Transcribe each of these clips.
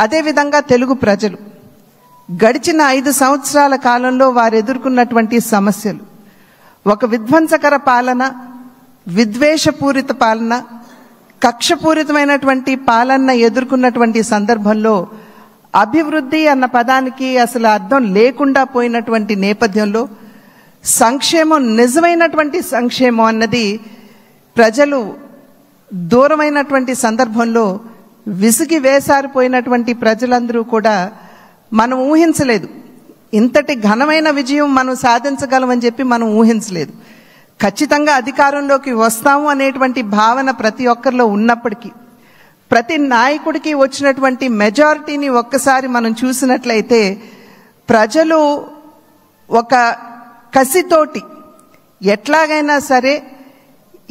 అదేవిధంగా తెలుగు ప్రజలు గడిచిన 5 సంవత్సరాల కాలంలో వారు ఎదుర్కొన్నటువంటి సమస్యలు, ఒక విధ్వంసకర పాలన, విద్వేషపూరిత పాలన, కక్షపూరితమైనటువంటి పాలన ఎదుర్కొన్నటువంటి సందర్భంలో అభివృద్ధి అన్న పదానికి అసలు అర్థం లేకుండా పోయినటువంటి నేపథ్యంలో సంక్షేమం, నిజమైనటువంటి సంక్షేమం అన్నది ప్రజలు దూరమైనటువంటి సందర్భంలో విసిగి వేసారిపోయినటువంటి ప్రజలందరూ కూడా మనం ఊహించలేదు. ఇంతటి ఘనమైన విజయం మనం సాధించగలమని చెప్పి మనం ఊహించలేదు. ఖచ్చితంగా అధికారంలోకి వస్తాము అనేటువంటి భావన ప్రతి ఒక్కరిలో ఉన్నప్పటికీ, ప్రతి నాయకుడికి వచ్చినటువంటి మెజారిటీని ఒక్కసారి మనం చూసినట్లయితే ప్రజలు ఒక కసితోటి ఎట్లాగైనా సరే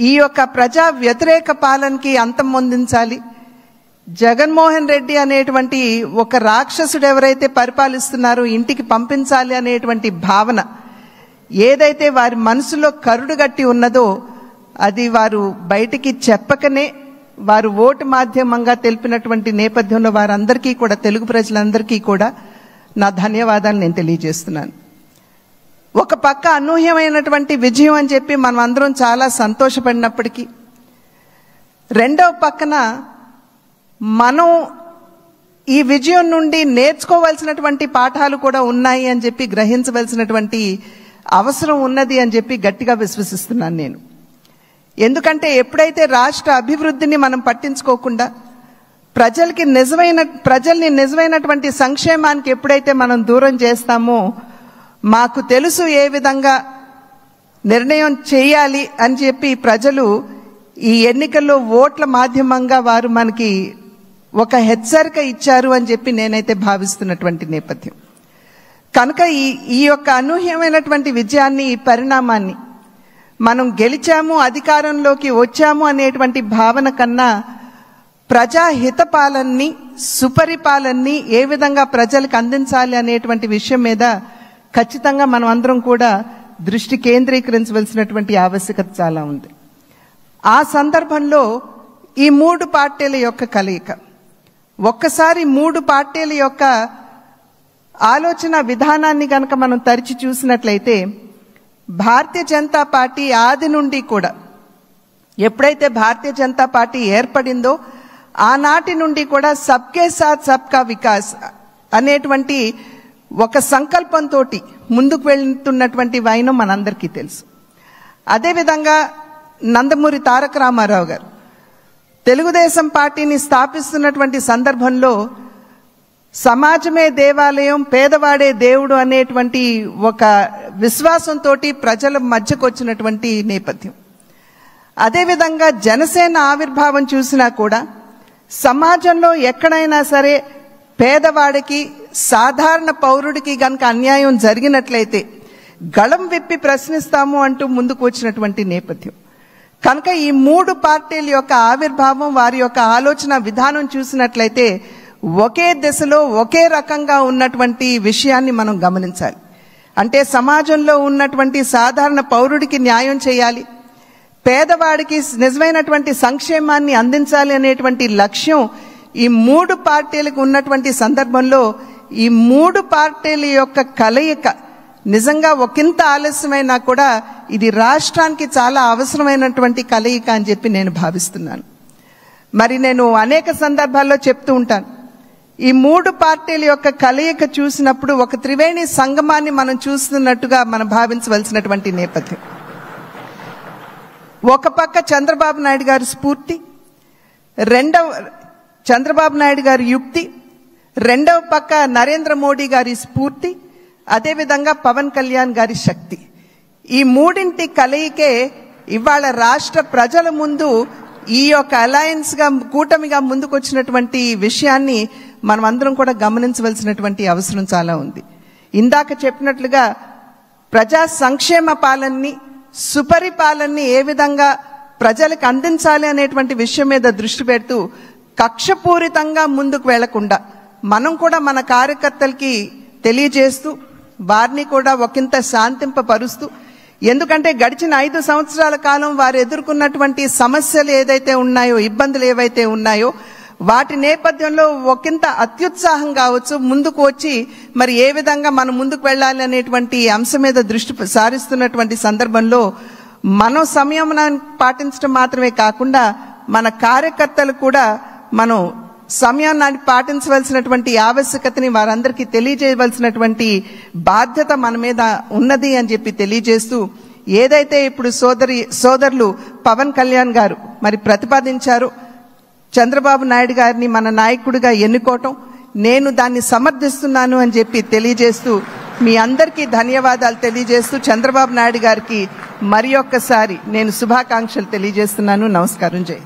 ఈ యొక్క ప్రజా వ్యతిరేక పాలనకి అంతం పొందించాలి, జగన్మోహన్ రెడ్డి అనేటువంటి ఒక రాక్షసుడు ఎవరైతే పరిపాలిస్తున్నారో ఇంటికి పంపించాలి అనేటువంటి భావన ఏదైతే వారి మనసులో కరుడుగట్టి ఉన్నదో అది వారు బయటికి చెప్పకనే వారు ఓటు మాధ్యమంగా తెలిపినటువంటి నేపథ్యంలో వారందరికీ కూడా, తెలుగు ప్రజలందరికీ కూడా నా ధన్యవాదాలు నేను తెలియజేస్తున్నాను. ఒక పక్క అనూహ్యమైనటువంటి విజయం అని చెప్పి మనం అందరం చాలా సంతోషపడినప్పటికీ, రెండవ పక్కన మనం ఈ విజయం నుండి నేర్చుకోవాల్సినటువంటి పాఠాలు కూడా ఉన్నాయి అని చెప్పి గ్రహించవలసినటువంటి అవసరం ఉన్నది అని చెప్పి గట్టిగా విశ్వసిస్తున్నాను నేను. ఎందుకంటే ఎప్పుడైతే రాష్ట్ర అభివృద్ధిని మనం పట్టించుకోకుండా ప్రజల్ని నిజమైనటువంటి సంక్షేమానికి ఎప్పుడైతే మనం దూరం చేస్తామో, మాకు తెలుసు ఏ విధంగా నిర్ణయం చేయాలి అని చెప్పి ప్రజలు ఈ ఎన్నికల్లో ఓట్ల మాధ్యమంగా వారు మనకి ఒక హెచ్చరిక ఇచ్చారు అని చెప్పి నేనైతే భావిస్తున్నటువంటి నేపథ్యం. కనుక ఈ యొక్క అనూహ్యమైనటువంటి విజయాన్ని, ఈ పరిణామాన్ని మనం గెలిచాము, అధికారంలోకి వచ్చాము అనేటువంటి భావన కన్నా ప్రజాహిత పాలనని, సుపరిపాలనని ఏ విధంగా ప్రజలకు అందించాలి అనేటువంటి విషయం మీద ఖచ్చితంగా మనం అందరం కూడా దృష్టి కేంద్రీకరించవలసినటువంటి ఆవశ్యకత చాలా ఉంది. ఆ సందర్భంలో ఈ 3 పార్టీల యొక్క కలయిక, ఒక్కసారి 3 పార్టీల యొక్క ఆలోచన విధానాన్ని కనుక మనం తరిచి చూసినట్లయితే, భారతీయ జనతా పార్టీ ఆది నుండి కూడా, ఎప్పుడైతే భారతీయ జనతా పార్టీ ఏర్పడిందో ఆనాటి నుండి కూడా సబ్కే సాత్ సబ్కా వికాస్ అనేటువంటి ఒక సంకల్పంతో ముందుకు వెళ్తున్నటువంటి వైనం మనందరికీ తెలుసు. అదేవిధంగా నందమూరి తారక రామారావు గారు తెలుగుదేశం పార్టీని స్థాపిస్తున్నటువంటి సందర్భంలో సమాజమే దేవాలయం, పేదవాడే దేవుడు అనేటువంటి ఒక విశ్వాసంతో ప్రజల మధ్యకు వచ్చినటువంటి నేపథ్యం. అదేవిధంగా జనసేన ఆవిర్భావం చూసినా కూడా సమాజంలో ఎక్కడైనా సరే పేదవాడికి, సాధారణ పౌరుడికి గనక అన్యాయం జరిగినట్లయితే గళం విప్పి ప్రశ్నిస్తాము అంటూ ముందుకు వచ్చినటువంటి నేపథ్యం. కనుక ఈ 3 పార్టీల యొక్క ఆవిర్భావం, వారి యొక్క ఆలోచన విధానం చూసినట్లయితే ఒకే దిశలో ఒకే రకంగా ఉన్నటువంటి విషయాన్ని మనం గమనించాలి. అంటే సమాజంలో ఉన్నటువంటి సాధారణ పౌరుడికి న్యాయం చేయాలి, పేదవాడికి నిజమైనటువంటి సంక్షేమాన్ని అందించాలి అనేటువంటి లక్ష్యం ఈ 3 పార్టీలకు ఉన్నటువంటి సందర్భంలో ఈ 3 పార్టీల యొక్క కలయిక నిజంగా ఒకంత ఆలస్యమైనా కూడా ఇది రాష్ట్రానికి చాలా అవసరమైనటువంటి కలయిక అని చెప్పి నేను భావిస్తున్నాను. మరి నేను అనేక సందర్భాల్లో చెప్తూ ఉంటాను, ఈ 3 పార్టీల యొక్క కలయిక చూసినప్పుడు ఒక త్రివేణి సంగమాన్ని మనం చూస్తున్నట్టుగా మనం భావించవలసినటువంటి నేపథ్యం. ఒక పక్క చంద్రబాబు నాయుడు గారి స్ఫూర్తి, చంద్రబాబు నాయుడు గారి యుక్తి, రెండవ పక్క నరేంద్ర మోడీ గారి స్ఫూర్తి, అదేవిధంగా పవన్ కళ్యాణ్ గారి శక్తి. ఈ 3 కలయికే ఇవాళ రాష్ట్ర ప్రజల ముందు ఈ యొక్క అలయన్స్ గా, కూటమిగా ముందుకొచ్చినటువంటి విషయాన్ని మనం అందరం కూడా గమనించవలసినటువంటి అవసరం చాలా ఉంది. ఇందాక చెప్పినట్లుగా ప్రజా సంక్షేమ పాలనని, సుపరిపాలనని ఏ విధంగా ప్రజలకు అందించాలి అనేటువంటి విషయం మీద దృష్టి పెడుతూ కక్షపూరితంగా ముందుకు వెళ్లకుండా మనం కూడా మన కార్యకర్తలకి తెలియజేస్తూ వారిని కూడా ఒకంత శాంతింపపరుస్తూ, ఎందుకంటే గడిచిన 5 సంవత్సరాల కాలం వారు ఎదుర్కొన్నటువంటి సమస్యలు ఏదైతే ఉన్నాయో, ఇబ్బందులు ఏవైతే ఉన్నాయో వాటి నేపథ్యంలో ఒకంత అత్యుత్సాహం కావచ్చు, ముందుకు వచ్చి మరి ఏ విధంగా మనం ముందుకు వెళ్ళాలి అనేటువంటి అంశం మీద దృష్టి సారిస్తున్నటువంటి సందర్భంలో మనం సంయమనాన్ని పాటించడం మాత్రమే కాకుండా మన కార్యకర్తలు కూడా మనం సంయమనాన్ని పాటించవలసినటువంటి ఆవశ్యకతని వారందరికీ తెలియజేయవలసినటువంటి బాధ్యత మన మీద ఉన్నది అని చెప్పి తెలియజేస్తూ, ఏదైతే ఇప్పుడు సోదరులు పవన్ కళ్యాణ్ గారు మరి ప్రతిపాదించారు చంద్రబాబు నాయుడు గారిని మన నాయకుడిగా ఎన్నుకోవటం, నేను దాన్ని సమర్థిస్తున్నాను అని చెప్పి తెలియజేస్తూ మీ అందరికీ ధన్యవాదాలు తెలియజేస్తూ చంద్రబాబు నాయుడు గారికి మరి ఒక్కసారి నేను శుభాకాంక్షలు తెలియజేస్తున్నాను. నమస్కారం. జై